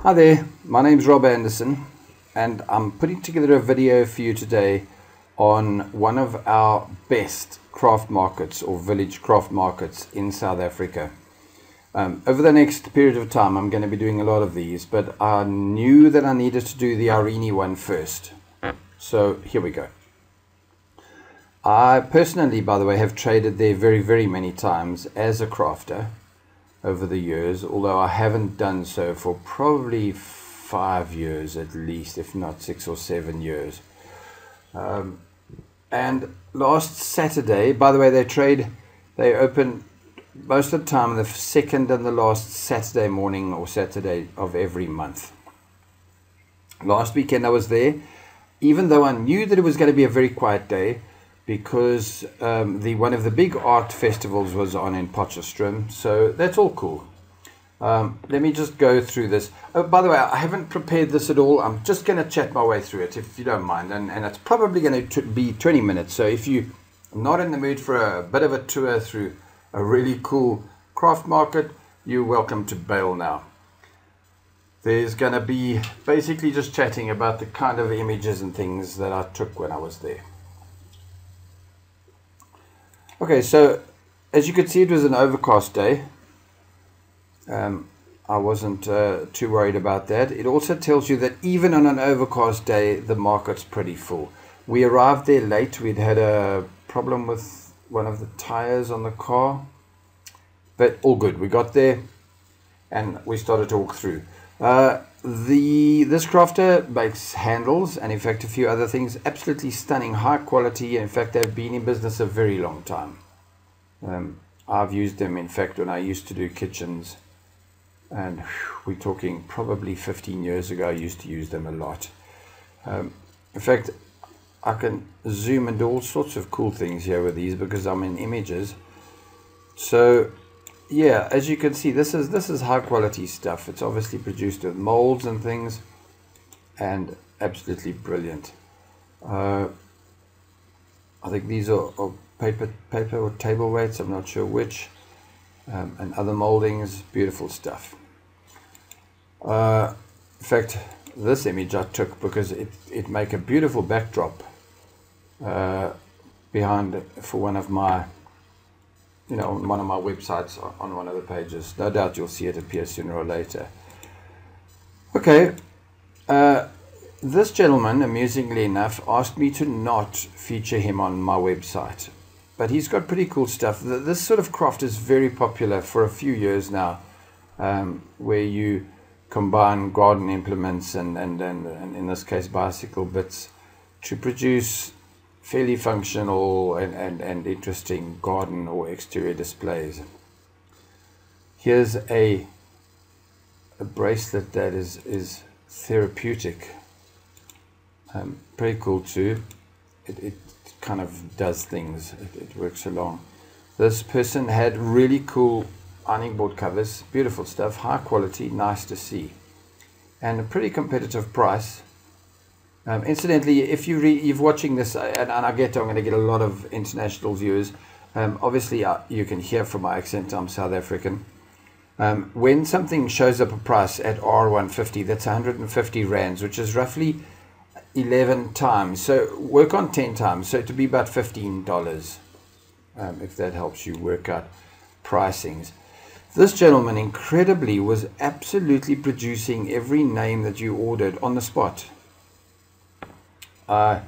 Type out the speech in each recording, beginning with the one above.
Hi there, my name's Rob Anderson and I'm putting together a video for you today on one of our best craft markets or village craft markets in South Africa. Over the next period of time I'm going to be doing a lot of these, but I knew that I needed to do the Irene one first. So here we go. I personally, by the way, have traded there very many times as a crafter over the years, although I haven't done so for probably 5 years at least, if not 6 or 7 years. And last Saturday, by the way, they open most of the time the second and the last Saturday morning or Saturday of every month. Last weekend I was there, even though I knew that it was going to be a very quiet day, because one of the big art festivals was on in Potchefstroom, so that's all cool. Let me just go through this. Oh, by the way, I haven't prepared this at all. I'm just going to chat my way through it, if you don't mind, and it's probably going to be 20 minutes, so if you're not in the mood for a bit of a tour through a really cool craft market, you're welcome to bail now. There's going to be basically just chatting about the kind of images and things that I took when I was there. Okay, so as you could see, it was an overcast day. I wasn't too worried about that. It also tells you that even on an overcast day, the market's pretty full. We arrived there late. We'd had a problem with one of the tires on the car, but all good. We got there and we started to walk through. This crafter makes handles and in fact a few other things, absolutely stunning, high quality. In fact, they've been in business a very long time. I've used them in fact when I used to do kitchens, and we're talking probably 15 years ago. I used to use them a lot. In fact, I can zoom and do all sorts of cool things here with these because I'm in images. So yeah, as you can see, this is high quality stuff. It's obviously produced with molds and things, and absolutely brilliant. I think these are paper or table weights, I'm not sure which, and other moldings, beautiful stuff. In fact, this image I took because it make a beautiful backdrop behind for one of my on one of my websites, on one of the pages. No doubt you'll see it appear sooner or later. Okay, this gentleman, amusingly enough, asked me to not feature him on my website, but he's got pretty cool stuff. This sort of craft is very popular for a few years now, where you combine garden implements and in this case bicycle bits to produce fairly functional and interesting garden or exterior displays. Here's a bracelet that is therapeutic. Pretty cool too. It kind of does things. It works along. This person had really cool ironing board covers, beautiful stuff, high quality, nice to see, and a pretty competitive price. Incidentally, if you're watching this, and I'm going to get a lot of international viewers, obviously you can hear from my accent, I'm South African. When something shows up a price at R150, that's 150 rands, which is roughly 11 times. So work on 10 times, so to be about $15, if that helps you work out pricings. This gentleman, incredibly, was absolutely producing every name that you ordered on the spot. I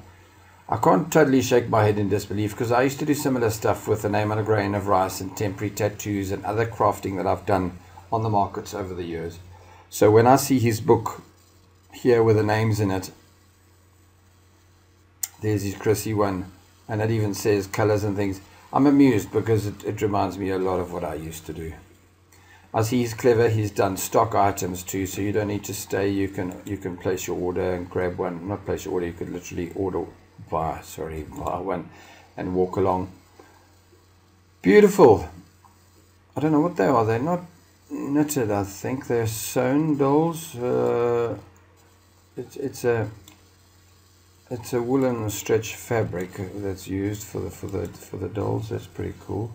can't totally shake my head in disbelief, because I used to do similar stuff with the name on a grain of rice and temporary tattoos and other crafting that I've done on the markets over the years. So when I see his book here with the names in it, there's his Chrissy one, and it even says colors and things. I'm amused because it reminds me a lot of what I used to do. I see he's clever. He's done stock items too, so you don't need to stay. You can place your order and grab one. Not place your order. You could literally buy one and walk along. Beautiful. I don't know what they are. They're not knitted. I think they're sewn dolls. It's a woolen stretch fabric that's used for the dolls. That's pretty cool.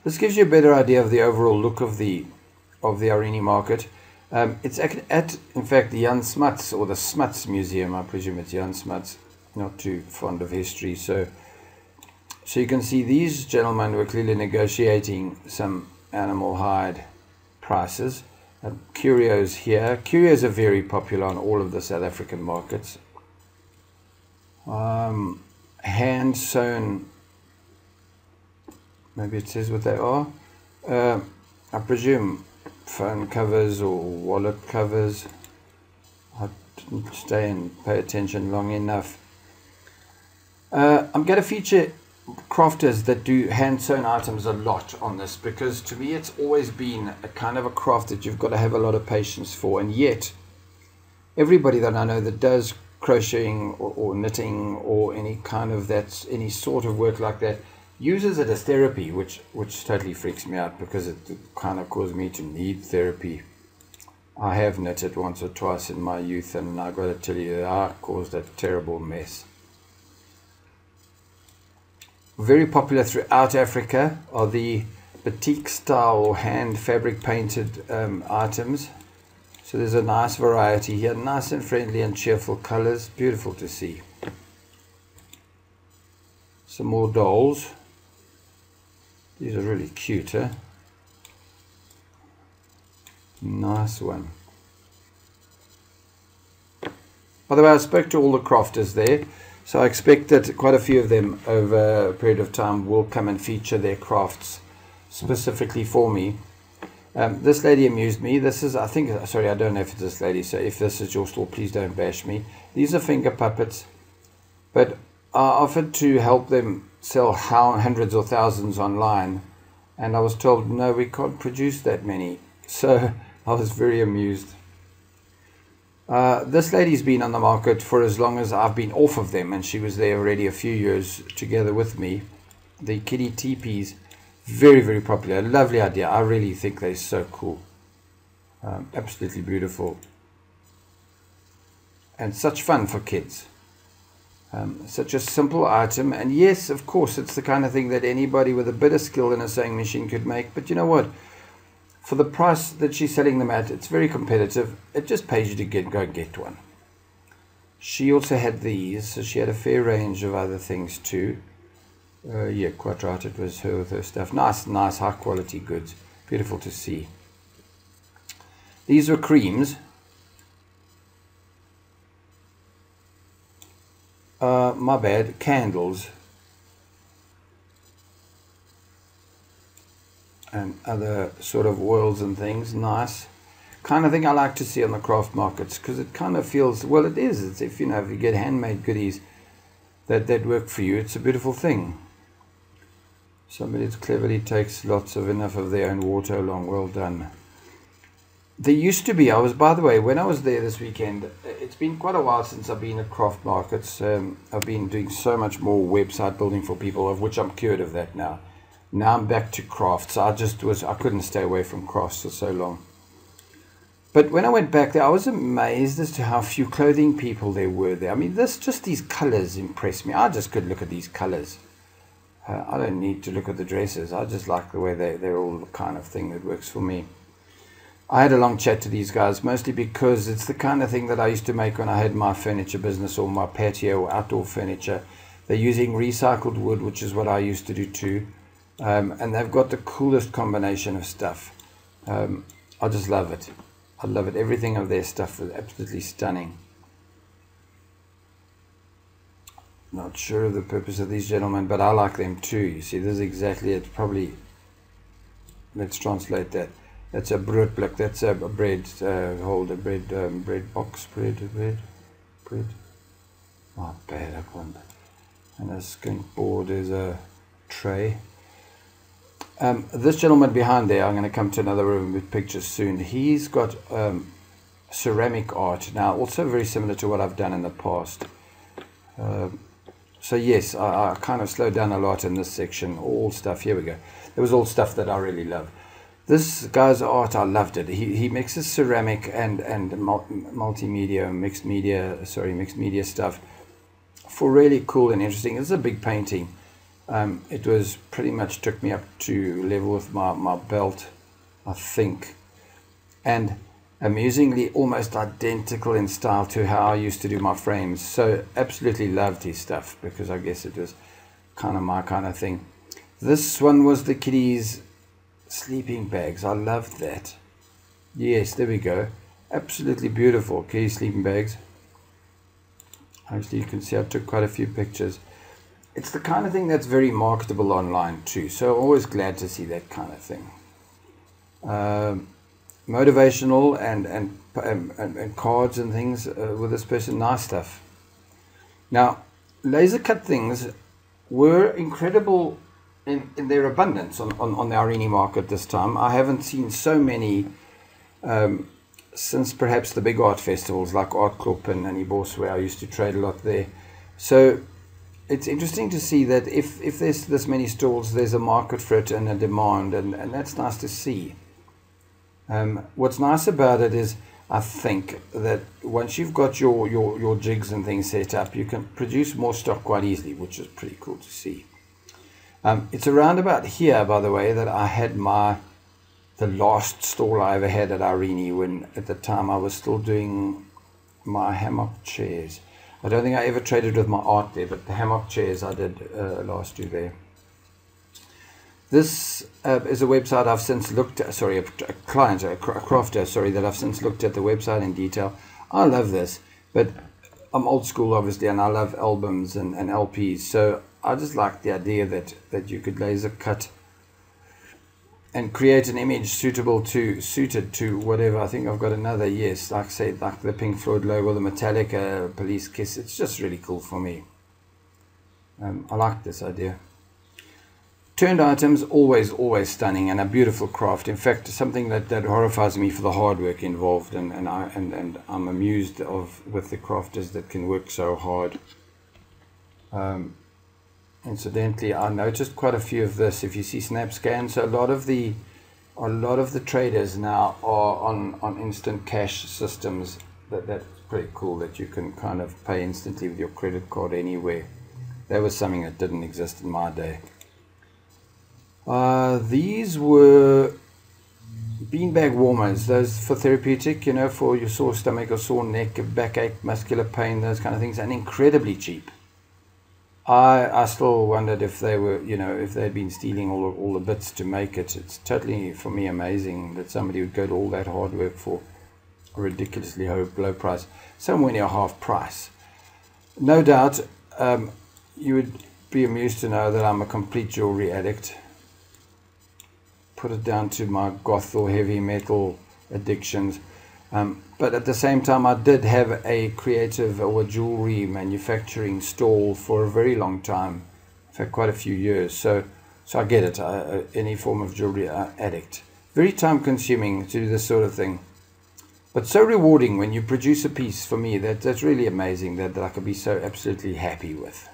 This gives you a better idea of the overall look of the Irene market. It's at, in fact, the Jan Smuts, or the Smuts Museum. I presume it's Jan Smuts. Not too fond of history. So you can see these gentlemen were clearly negotiating some animal hide prices. Curios here. Curios are very popular on all of the South African markets. Hand sewn, maybe it says what they are. I presume phone covers or wallet covers. I didn't stay and pay attention long enough. I'm going to feature crafters that do hand sewn items a lot on this, because to me it's always been a kind of a craft that you've got to have a lot of patience for, and yet everybody that I know that does crocheting or knitting or any kind of any sort of work like that uses it as therapy, which totally freaks me out, because it kind of caused me to need therapy. I have knitted once or twice in my youth, and I got to tell you, I caused a terrible mess. Very popular throughout Africa are the batik style or hand fabric painted items. So there's a nice variety here, nice and friendly and cheerful colors, beautiful to see. Some more dolls. These are really cute, huh? Nice one. By the way, I spoke to all the crafters there, so I expect that quite a few of them over a period of time will come and feature their crafts specifically for me. This lady amused me. This is, I think, sorry, I don't know if it's this lady, so if this is your store, please don't bash me. These are finger puppets, but I offered to help them sell hundreds or thousands online, and I was told, no, we can't produce that many. So I was very amused. This lady's been on the market for as long as I've been off of them, and she was there already a few years together with me. The kitty teepees, very, very popular. Lovely idea. I really think they're so cool. Absolutely beautiful. And such fun for kids. Such a simple item. And yes, of course, it's the kind of thing that anybody with a bit of skill in a sewing machine could make. But you know what? For the price that she's selling them at, it's very competitive. It just pays you to go and get one. She also had these, so she had a fair range of other things too. Yeah, quite right, it was her with her stuff. Nice, high quality goods. Beautiful to see. These were creams. My bad, candles. And other sort of oils and things. Nice kind of thing I like to see on the craft markets, because it kind of feels, well, it is, it's, if you get handmade goodies that work for you, it's a beautiful thing. Somebody cleverly takes enough of their own water along. Well done. There used to be, by the way, when I was there this weekend, it's been quite a while since I've been at craft markets. I've been doing so much more website building for people, of which I'm cured of that now. Now I'm back to crafts. I couldn't stay away from crafts for so long. But when I went back there, I was amazed as to how few clothing people there were there. I mean, just these colors impressed me. I just could look at these colors. I don't need to look at the dresses. I just like the way they're all the kind of thing that works for me. I had a long chat to these guys, mostly because it's the kind of thing that I used to make when I had my furniture business or my patio or outdoor furniture. They're using recycled wood, which is what I used to do too. And they've got the coolest combination of stuff. I just love it. I love it. Everything of their stuff is absolutely stunning. Not sure of the purpose of these gentlemen, but I like them too. You see, this is exactly it. Probably, let's translate that. That's a broodblik. That's a bread holder, bread box, bread. Oh, bad, I can't. And a skink board is a tray. This gentleman behind there, I'm going to come to another room with pictures soon. He's got ceramic art now, also very similar to what I've done in the past. So yes, I kind of slowed down a lot in this section. All stuff, here we go. There was all stuff that I really love. This guy's art, I loved it. He mixes ceramic and multimedia, mixed media stuff for really cool and interesting. It's a big painting. It was pretty much took me up to level with my belt, I think. And amusingly almost identical in style to how I used to do my frames. So absolutely loved his stuff, because I guess it was kind of my kind of thing. This one was the kiddies' sleeping bags. I loved that. Yes, there we go. Absolutely beautiful kiddie sleeping bags. Actually, you can see I took quite a few pictures. It's the kind of thing that's very marketable online too, so always glad to see that kind of thing. Motivational and cards and things with this person. Nice stuff. Now, laser cut things were incredible in their abundance on the Irene market this time. I haven't seen so many since perhaps the big art festivals like Art Club and Ibos, where I used to trade a lot there. So it's interesting to see that if there's this many stalls, there's a market for it and a demand, and that's nice to see. What's nice about it is, I think that once you've got your jigs and things set up, you can produce more stock quite easily, which is pretty cool to see. It's around about here, by the way, that I had the last stall I ever had at Irene, when at the time I was still doing my hammock chairs. I don't think I ever traded with my art there, but the hammock chairs I did last year there. This is a website I've since looked at, sorry, a crafter, sorry, that I've since looked at the website in detail. I love this, but I'm old school, obviously, and I love albums and LPs, so I just like the idea that you could laser cut and create an image suited to whatever. I think I've got another, yes, like I say, like the Pink Floyd logo, the Metallica Police Kiss. It's just really cool for me. I like this idea. Turned items, always stunning, and a beautiful craft. In fact, something that horrifies me for the hard work involved, and I'm amused with the crafters that can work so hard. Incidentally, I noticed quite a few of this. If you see SnapScan, so a lot of the traders now are on instant cash systems. That's pretty cool, that you can kind of pay instantly with your credit card anywhere. That was something that didn't exist in my day. These were beanbag warmers, those for therapeutic, you know, for your sore stomach or sore neck, backache, muscular pain, those kind of things, and incredibly cheap. I still wondered if they were, you know, if they'd been stealing all the bits to make it. It's totally, for me, amazing that somebody would go to all that hard work for a ridiculously low price, somewhere near half price. No doubt, you would be amused to know that I'm a complete jewelry addict. Put it down to my goth or heavy metal addictions. But at the same time, I did have a creative or a jewelry manufacturing stall for a very long time, in fact quite a few years, so I get it. Any form of jewelry addict. Very time consuming to do this sort of thing, but so rewarding when you produce a piece. For me, that's really amazing, that I could be so absolutely happy with.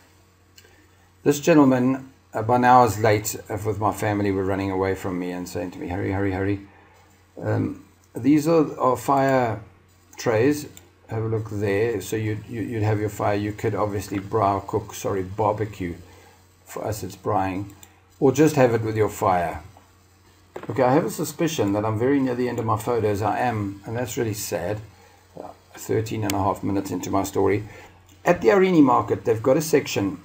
This gentleman, by now I was late with my family, were running away from me and saying to me, hurry, hurry, hurry. These are fire trays. Have a look there. So you'd have your fire. You could obviously barbecue. For us it's braaiing, or just have it with your fire. Okay, I have a suspicion that I'm very near the end of my photos. I am, and that's really sad. 13.5 minutes into my story. At the Irene market, they've got a section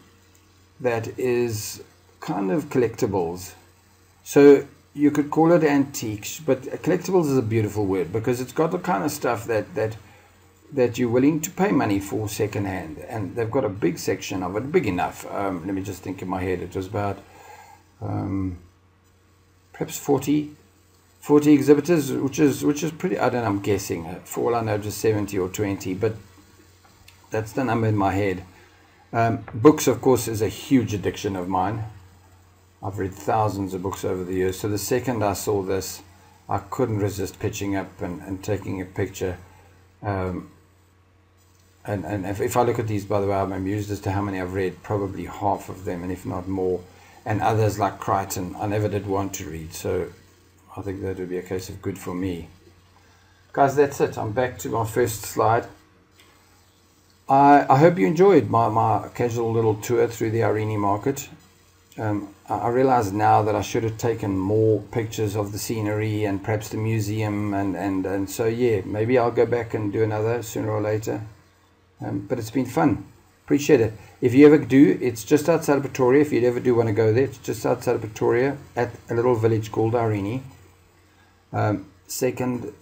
that is kind of collectibles. So you could call it antiques, but collectibles is a beautiful word, because it's got the kind of stuff that you're willing to pay money for secondhand, and they've got a big section of it, big enough. Let me just think in my head. It was about perhaps 40 exhibitors, which is pretty. I don't know, I'm guessing. For all I know, just 70 or 20, but that's the number in my head. Books, of course, is a huge addiction of mine. I've read thousands of books over the years, so the second I saw this, I couldn't resist pitching up and taking a picture. And if I look at these, by the way, I'm amused as to how many I've read, probably half of them, and if not more. And others like Crichton, I never did want to read, so I think that would be a case of good for me. Guys, that's it. I'm back to my first slide. I hope you enjoyed my casual little tour through the Irene market. I realize now that I should have taken more pictures of the scenery and perhaps the museum, and so yeah, maybe I'll go back and do another sooner or later. But it's been fun. Appreciate it. If you ever do, it's just outside of Pretoria. If you'd ever do want to go there, it's just outside of Pretoria at a little village called Irene. Second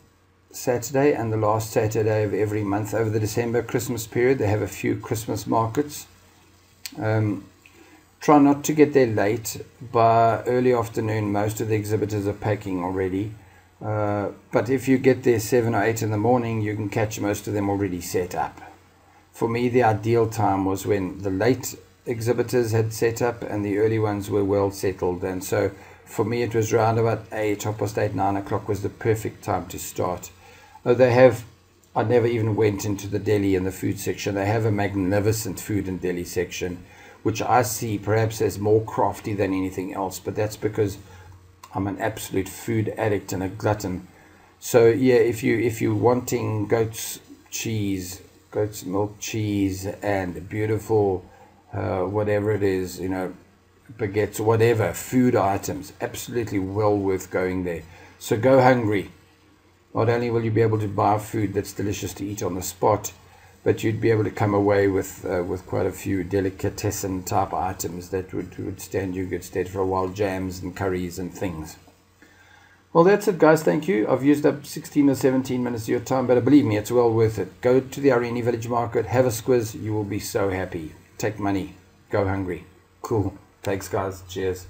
Saturday and the last Saturday of every month over the December Christmas period, they have a few Christmas markets. Try not to get there late. By early afternoon, most of the exhibitors are packing already. But if you get there 7 or 8 in the morning, you can catch most of them already set up. For me, the ideal time was when the late exhibitors had set up and the early ones were well settled. And so for me, it was around about 8, 8:30, 9 o'clock was the perfect time to start. They have, I never even went into the deli and the food section. They have a magnificent food and deli section, which I see perhaps as more crafty than anything else. But that's because I'm an absolute food addict and a glutton. So yeah, if you're wanting goat's milk cheese and beautiful whatever it is, baguettes, whatever, food items, absolutely well worth going there. So go hungry. Not only will you be able to buy food that's delicious to eat on the spot, but you'd be able to come away with quite a few delicatessen type items that would stand you good stead for a while, jams and curries and things. Well, that's it, guys. Thank you. I've used up 16 or 17 minutes of your time, but believe me, it's well worth it. Go to the Irene Village Market, have a squiz. You will be so happy. Take money. Go hungry. Cool. Thanks, guys. Cheers.